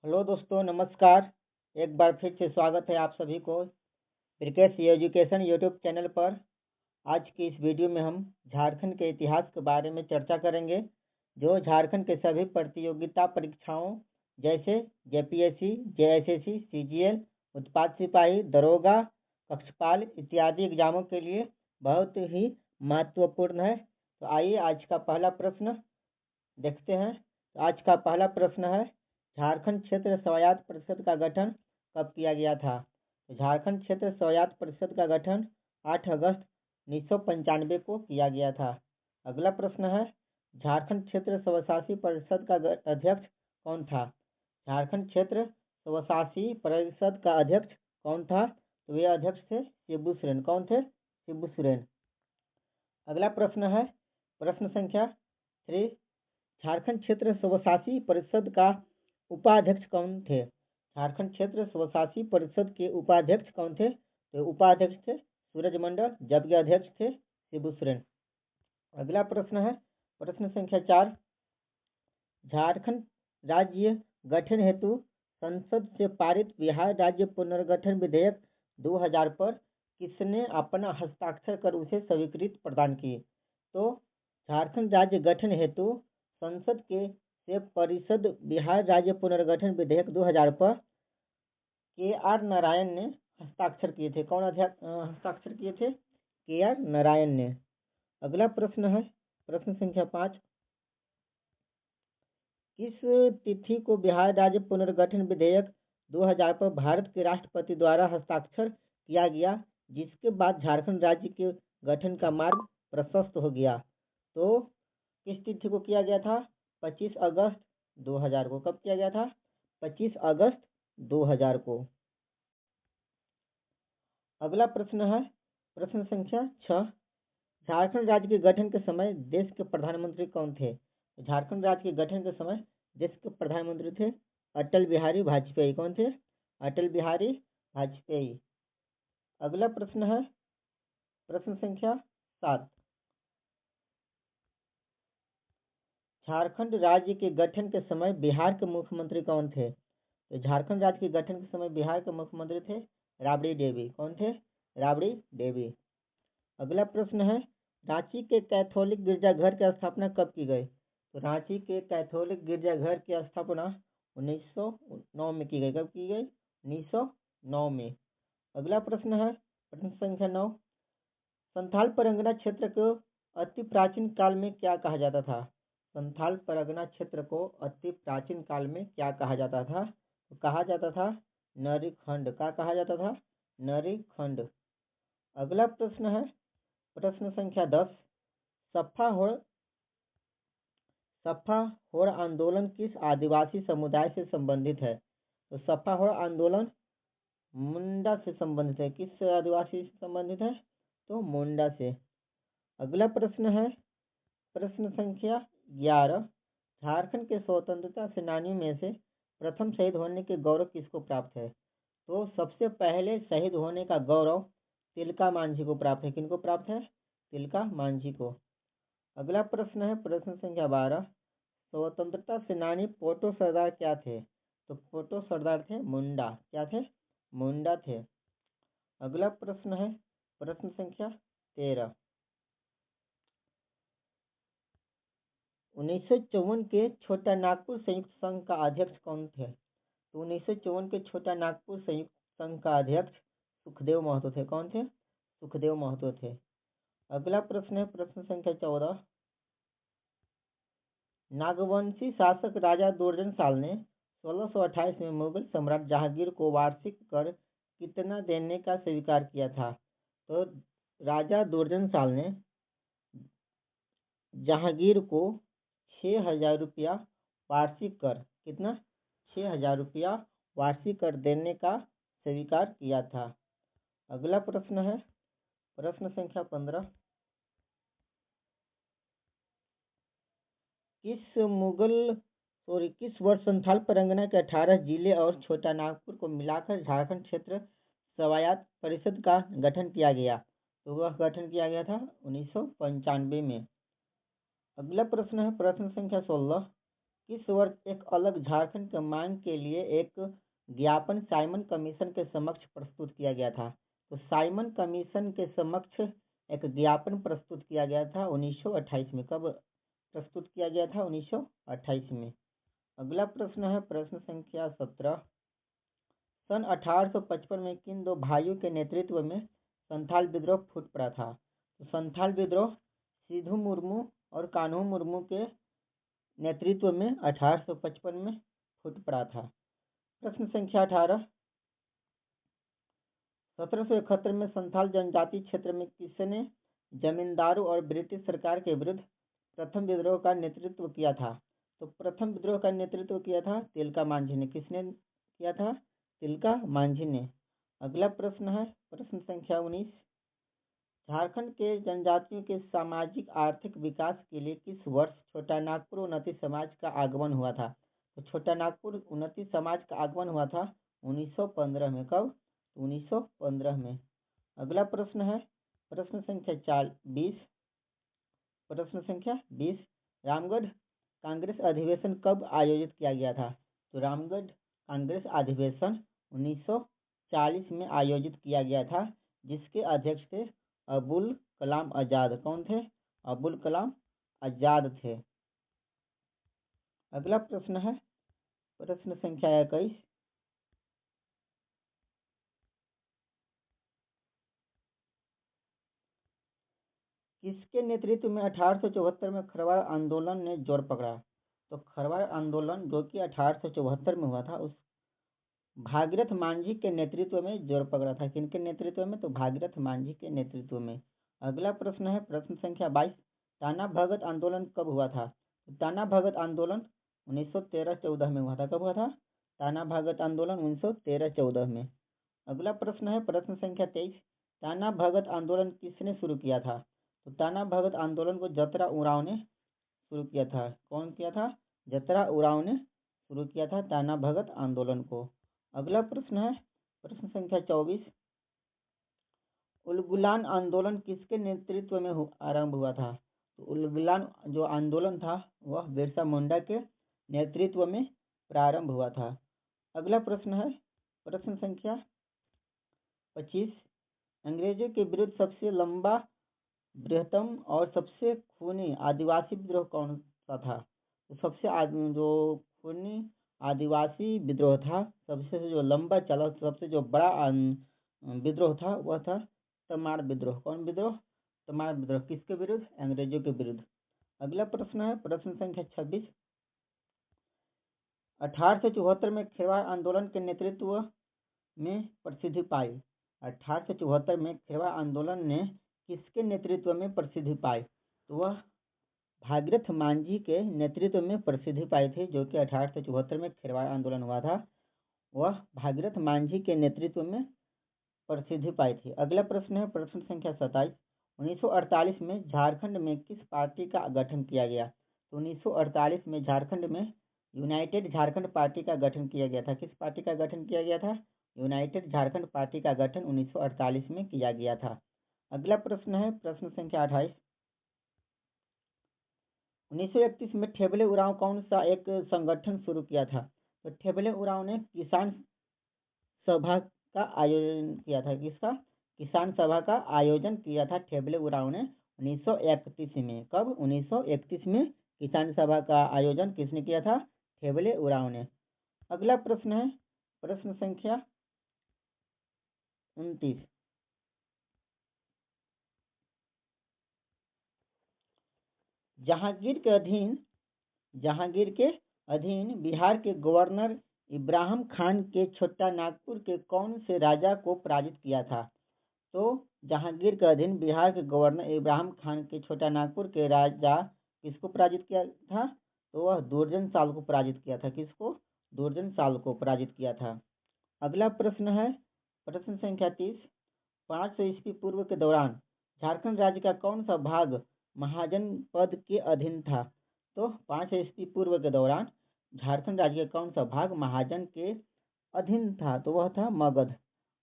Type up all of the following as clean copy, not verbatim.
Hello दोस्तों, नमस्कार। एक बार फिर से स्वागत है आप सभी को ब्रिकेट्स एजुकेशन यूट्यूब चैनल पर। आज की इस वीडियो में हम झारखंड के इतिहास के बारे में चर्चा करेंगे, जो झारखंड के सभी प्रतियोगिता परीक्षाओं जैसे जेपीएससी, जेएसएससी, सीजीएल, उत्पाद सिपाही, दरोगा, कक्षपाल इत्यादि एग्जामों के लिए बहुत ही महत्वपूर्ण है। तो आइए आज का पहला प्रश्न देखते हैं। तो आज का पहला प्रश्न है, झारखंड क्षेत्र स्वायत्त परिषद का गठन कब किया गया था? तो झारखंड क्षेत्र स्वायत्त परिषद का गठन 8 अगस्त 1995 को किया गया था। अगला प्रश्न है, झारखंड क्षेत्र स्वशासी परिषद का अध्यक्ष कौन था? झारखंड क्षेत्र स्वशासी परिषद का अध्यक्ष कौन था? तो वे अध्यक्ष थे शिबू सोरेन। कौन थे? शिबू सोरेन। अगला प्रश्न है, प्रश्न संख्या 3, झारखंड क्षेत्र स्वशासी परिषद का उपाध्यक्ष कौन थे? झारखंड क्षेत्र स्वशासी परिषद के उपाध्यक्ष कौन थे? तो उपाध्यक्ष थे सूरज मंडल, जबकि अध्यक्ष थे शिबू सोरेन। अगला प्रश्न है, प्रश्न संख्या 4, झारखंड राज्य गठन हेतु संसद से पारित बिहार राज्य पुनर्गठन विधेयक 2000 पर किसने अपना हस्ताक्षर कर उसे स्वीकृति प्रदान की? तो झारखंड राज्य गठन हेतु संसद के से परिषद बिहार राज्य पुनर्गठन विधेयक 2000 पर के.आर. नारायण ने हस्ताक्षर किए थे। कौन हस्ताक्षर किए थे? के.आर. नारायण ने। अगला प्रश्न है, प्रश्न संख्या 5, किस तिथि को बिहार राज्य पुनर्गठन विधेयक 2000 पर भारत के राष्ट्रपति द्वारा हस्ताक्षर किया गया, जिसके बाद झारखंड राज्य के गठन का मार्ग प्रशस्त हो गया? तो किस तिथि को किया गया था? 25 अगस्त 2000 को। कब किया गया था? 25 अगस्त 2000 को। अगला प्रश्न है, प्रश्न संख्या 6, झारखंड राज्य के गठन के समय देश के प्रधानमंत्री कौन थे? झारखंड राज्य के गठन के समय देश के प्रधानमंत्री थे अटल बिहारी वाजपेयी। कौन थे? अटल बिहारी वाजपेयी। अगला प्रश्न है, प्रश्न संख्या 7, झारखंड राज्य के गठन के समय बिहार के मुख्यमंत्री कौन थे? तो झारखंड राज्य के गठन के समय बिहार के मुख्यमंत्री थे राबड़ी देवी। कौन थे? राबड़ी देवी। अगला प्रश्न है, रांची के कैथोलिक गिरजाघर की स्थापना कब की गई? तो रांची के कैथोलिक गिरजाघर की स्थापना 1909 में की गई। कब की गई? 1909 में। अगला प्रश्न है, प्रश्न संख्या 9, संथाल परगना क्षेत्र को अति प्राचीन काल में क्या कहा जाता था? संथाल परगना क्षेत्र को अति प्राचीन काल में क्या कहा जाता था? तो कहा जाता था नरीखंड। क्या कहा जाता था? नरीखंड। अगला प्रश्न है, प्रश्न संख्या 10, सफा होड़ आंदोलन किस आदिवासी समुदाय से संबंधित है? तो सफा होड़ आंदोलन मुंडा से संबंधित है। किस आदिवासी से संबंधित है? तो मुंडा से। अगला प्रश्न है, प्रश्न संख्या 11, झारखंड के स्वतंत्रता सेनानियों में से प्रथम शहीद होने के गौरव किसको प्राप्त है? तो सबसे पहले शहीद होने का गौरव तिलका मांझी को प्राप्त है। किनको प्राप्त है? तिलका मांझी को। अगला प्रश्न है, प्रश्न संख्या 12, स्वतंत्रता सेनानी पोटो सरदार क्या थे? तो पोटो सरदार थे मुंडा। क्या थे? मुंडा थे। अगला प्रश्न है, प्रश्न संख्या 13, 1954 के छोटा नागपुर संयुक्त संघ का अध्यक्ष कौन थे? तो 1954 के छोटा नागपुर संयुक्त संघ का अध्यक्ष सुखदेव महतो थे। कौन थे? सुखदेव महतो थे। अगला प्रश्न है, प्रश्न संख्या 14, नागवंशी शासक राजा दुर्जनशाल ने 1628 में मुगल सम्राट जहांगीर को वार्षिक कर कितना देने का स्वीकार किया था? तो राजा दुर्जनशाल ने जहांगीर को 6000 रुपया वार्षिक कर, कितना? 6000 रुपया वार्षिक कर देने का स्वीकार किया था। अगला प्रश्न है, प्रश्न संख्या 15, किस वर्ष संथाल परगना के 18 जिले और छोटा नागपुर को मिलाकर झारखंड क्षेत्र स्वायत्त परिषद का गठन किया गया? तो वह गठन किया गया था 1995 में। अगला प्रश्न है, प्रश्न संख्या 16, किस वर्ष एक अलग झारखंड की मांग के लिए एक ज्ञापन साइमन कमीशन के समक्ष प्रस्तुत किया गया था? तो साइमन कमीशन के समक्ष एक ज्ञापन प्रस्तुत किया गया था 1928 में। कब प्रस्तुत किया गया था? 1928 में। अगला प्रश्न है प्रश्न संख्या 17। सन 1855 में किन दो भाइयों के नेतृत्व में संथाल विद्रोह फूट पड़ा था? तो संथाल विद्रोह सिधू मुर्मू और कान्हू मुर्मू के नेतृत्व में 1855 में फूट पड़ा था। प्रश्न संख्या 18। 1771 में संथाल जनजाति क्षेत्र में किसने जमींदारों और ब्रिटिश सरकार के विरुद्ध प्रथम विद्रोह का नेतृत्व किया था? तो प्रथम विद्रोह का नेतृत्व किया था तिलका मांझी ने। किसने किया था? तिलका मांझी ने। अगला प्रश्न है प्रश्न संख्या 19। झारखंड के जनजातियों के सामाजिक आर्थिक विकास के लिए किस वर्ष छोटा नागपुर उन्नति समाज का आगमन हुआ था? तो छोटा नागपुर उन्नति समाज का आगमन हुआ था 1915 में। कब? 1915 में। अगला प्रश्न है प्रश्न संख्या 20। प्रश्न संख्या 20। रामगढ़ कांग्रेस अधिवेशन कब आयोजित किया गया था? तो रामगढ़ कांग्रेस अधिवेशन 1940 में आयोजित किया गया था, जिसके अध्यक्ष थे अबुल कलाम आजाद। कौन थे? अबुल कलाम आजाद थे। अगला प्रश्न है प्रश्न संख्या 21। किसके नेतृत्व में 1874 में खरवाड़ आंदोलन ने जोर पकड़ा? तो खरवाड़ आंदोलन जो कि 1874 में हुआ था, उस भागीरथ मांझी के नेतृत्व में जोर पकड़ा था। किनके नेतृत्व में? तो भागीरथ मांझी के नेतृत्व में। अगला प्रश्न है प्रश्न संख्या 22। टाना भगत आंदोलन कब हुआ था? तो टाना भगत आंदोलन 1913-14 में हुआ था। कब हुआ था? टाना भगत आंदोलन 1913-14 में। अगला प्रश्न है प्रश्न संख्या 23। टाना भगत आंदोलन किसने शुरू किया था? तो टाना भगत आंदोलन को जतरा उरांव ने शुरू किया था। कौन किया था? जतरा उरांव ने शुरू किया था टाना भगत आंदोलन को। अगला प्रश्न है प्रश्न संख्या 24। उलगुलान आंदोलन किसके नेतृत्व में आरंभ हुआ था? तो उलगुलान जो आंदोलन था वह बिरसा मुंडा के नेतृत्व में प्रारंभ हुआ था। अगला प्रश्न है प्रश्न संख्या 25। अंग्रेजों के विरुद्ध सबसे लंबा, बृहत्तम और सबसे खूनी आदिवासी विद्रोह कौन सा था? तो सबसे जो खूनी आदिवासी विद्रोह था, सबसे जो लंबा चला, सबसे जो बड़ा विद्रोह था वह था तमाड़ विद्रोह। कौन विद्रोह? तमाड़ विद्रोह। किसके विरुद्ध? अंग्रेजों के विरुद्ध। अगला प्रश्न है प्रश्न संख्या 26। 1874 में खेरवाड़ आंदोलन के नेतृत्व में प्रसिद्धि पाई। 1874 में खेरवाड़ आंदोलन ने किसके नेतृत्व में प्रसिद्धि पाई? तो वह भागीरथ मांझी के नेतृत्व में प्रसिद्धि पाई थी। जो कि 1874 में खेरवाड़ आंदोलन हुआ था, वह भागीरथ मांझी के नेतृत्व में प्रसिद्धि पाई थी। अगला प्रश्न है प्रश्न संख्या 27। 1948 में झारखंड में किस पार्टी का गठन किया गया? तो 1948 में झारखंड में यूनाइटेड झारखंड पार्टी का गठन किया गया था। किस पार्टी का गठन किया गया था? यूनाइटेड झारखंड पार्टी का गठन 1948 में किया गया था। अगला प्रश्न है प्रश्न संख्या 28। 1931 में ठेबले उरांव कौन सा एक संगठन शुरू किया था? तो ठेबले उरांव ने किसान सभा का आयोजन किया था। किसका? किसान सभा का आयोजन किया था ठेबले उरांव ने 1931 में। कब? 1931 में किसान सभा का आयोजन किसने किया था? ठेबले उरांव ने। अगला प्रश्न है प्रश्न संख्या 29। जहांगीर के अधीन बिहार के गवर्नर इब्राहिम खान के छोटा नागपुर के कौन से राजा को पराजित किया था? तो जहांगीर के अधीन बिहार के गवर्नर इब्राहिम खान के छोटा नागपुर के राजा किसको पराजित किया था? तो वह दुर्जन साल को पराजित किया था। किसको? दुर्जन साल को पराजित किया था। अगला प्रश्न है प्रश्न संख्या 30। 500 ईस्वी पूर्व के दौरान झारखंड राज्य का कौन सा भाग महाजन पद के अधीन था? तो 500 ईस्वी पूर्व के दौरान झारखंड राज्य का कौन सा भाग महाजन के अधीन था? तो वह था मगध।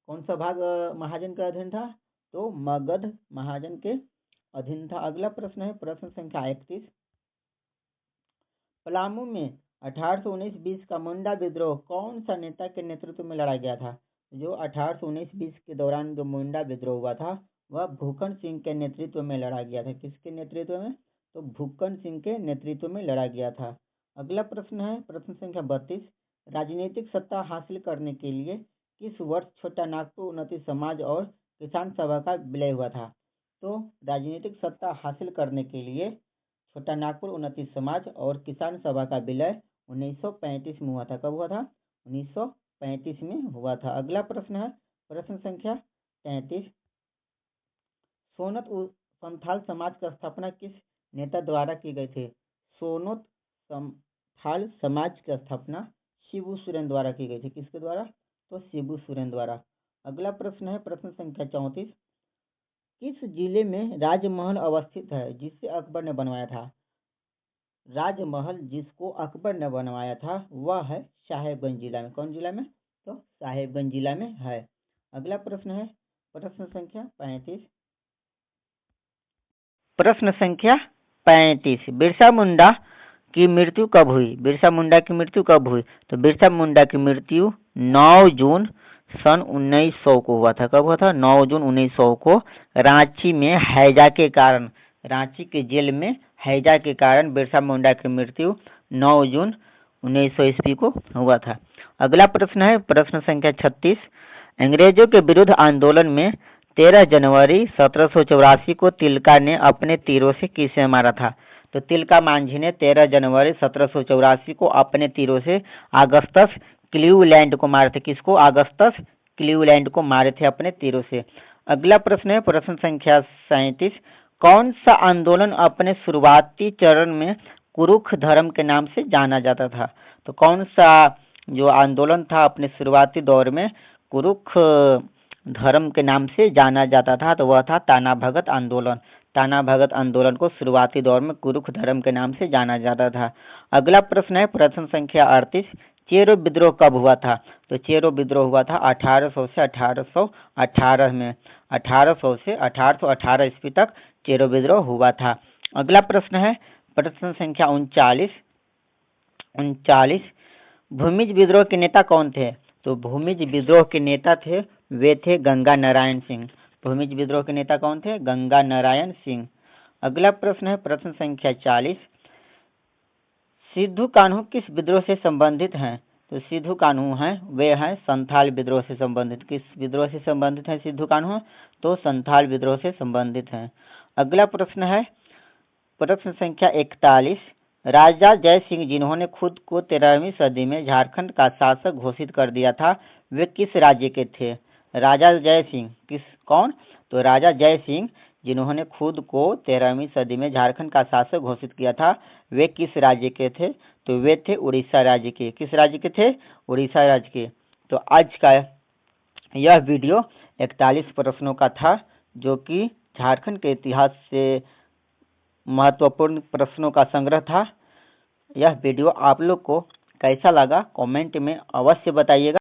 कौन सा भाग महाजन के अधीन था? तो मगध महाजन के अधीन था। अगला प्रश्न है प्रश्न संख्या 31। पलामू में 1819-20 का मुंडा विद्रोह कौन सा नेता के नेतृत्व में लड़ा गया था? जो 1819-20 के दौरान जो मुंडा विद्रोह हुआ था वह भूकन सिंह के नेतृत्व में लड़ा गया था। किसके नेतृत्व में? तो भूकन सिंह के नेतृत्व में लड़ा गया था। अगला प्रश्न है प्रश्न संख्या 32। राजनीतिक सत्ता हासिल करने के लिए किस वर्ष छोटा नागपुर उन्नति समाज और किसान सभा का विलय हुआ था? तो राजनीतिक सत्ता हासिल करने के लिए छोटा नागपुर उन्नति समाज और किसान सभा का विलय 1935 में हुआ था। कब हुआ था? 1935 में हुआ था। अगला प्रश्न है प्रश्न संख्या 33। सोनत संथाल समाज की स्थापना किस नेता द्वारा की गई थी? सोनत संथाल समाज की स्थापना शिबू सोरेन द्वारा की गई थी। किसके द्वारा? तो शिबू सोरेन द्वारा। अगला प्रश्न है प्रश्न संख्या 34। किस जिले में राजमहल अवस्थित है जिसे अकबर ने बनवाया था? राजमहल जिसको अकबर ने बनवाया था वह है साहेबगंज जिला में। कौन जिला में? तो साहेबगंज जिला में है। अगला प्रश्न है प्रश्न संख्या 35। प्रश्न संख्या 35। बिरसा मुंडा की मृत्यु कब हुई? बिरसा मुंडा की मृत्यु कब हुई? तो बिरसा मुंडा की मृत्यु 9 जून सन 1900 को हुआ था। कब हुआ था? 9 जून 1900 को रांची में हैजा के कारण, रांची के जेल में हैजा के कारण बिरसा मुंडा की मृत्यु 9 जून 1900 ईस्वी को हुआ था। अगला प्रश्न है प्रश्न संख्या 36। अंग्रेजों के विरुद्ध आंदोलन में 13 जनवरी 1784 को तिलका ने अपने तीरों से किसे मारा था? तो तिलका मांझी ने 13 जनवरी 1784 को अपने तीरों से अगस्तस क्लीवलैंड को मारे थे। किसको? अगस्तस क्लीवलैंड को मारे थे अपने तीरों से। अगला प्रश्न है प्रश्न संख्या 37। कौन सा आंदोलन अपने शुरुआती चरण में कुरुख धर्म के नाम से जाना जाता था? तो कौन सा जो आंदोलन था अपने शुरुआती दौर में कुरुख धर्म के नाम से जाना जाता था? तो वह था ताना भगत आंदोलन। ताना भगत आंदोलन को शुरुआती दौर में कुरुख धर्म के नाम से जाना जाता था। अगला प्रश्न है प्रश्न संख्या 38। चेरो विद्रोह कब हुआ था? तो चेरो विद्रोह हुआ था 1800 से 1818 में। 1800 से 1818 ईस्वी तक चेरो विद्रोह हुआ था। अगला प्रश्न है प्रश्न संख्या 39। भूमिज विद्रोह के नेता कौन थे? तो भूमिज विद्रोह के नेता थे वे थे गंगा नारायण सिंह। भूमिज विद्रोह के नेता कौन थे? गंगा नारायण सिंह। अगला प्रश्न है प्रश्न संख्या 40। सिद्धू कान्हू किस विद्रोह से संबंधित हैं? तो सिद्धू कान्हू हैं वे हैं संथाल विद्रोह से संबंधित। किस विद्रोह से संबंधित हैं सिद्धू कान्हू? तो संथाल विद्रोह से संबंधित हैं। अगला प्रश्न है प्रश्न संख्या 41। राजा जय सिंह जिन्होंने खुद को 13वीं सदी में झारखंड का शासक घोषित कर दिया था वे किस राज्य के थे? राजा जय सिंह कौन? तो राजा जय सिंह जिन्होंने खुद को 13वीं सदी में झारखंड का शासक घोषित किया था वे किस राज्य के थे? तो वे थे उड़ीसा राज्य के। किस राज्य के थे? उड़ीसा राज्य के। तो आज का यह वीडियो 41 प्रश्नों का था जो कि झारखंड के इतिहास से महत्वपूर्ण प्रश्नों का संग्रह था। यह वीडियो आप लोग को कैसा लगा कमेंट में अवश्य बताइएगा।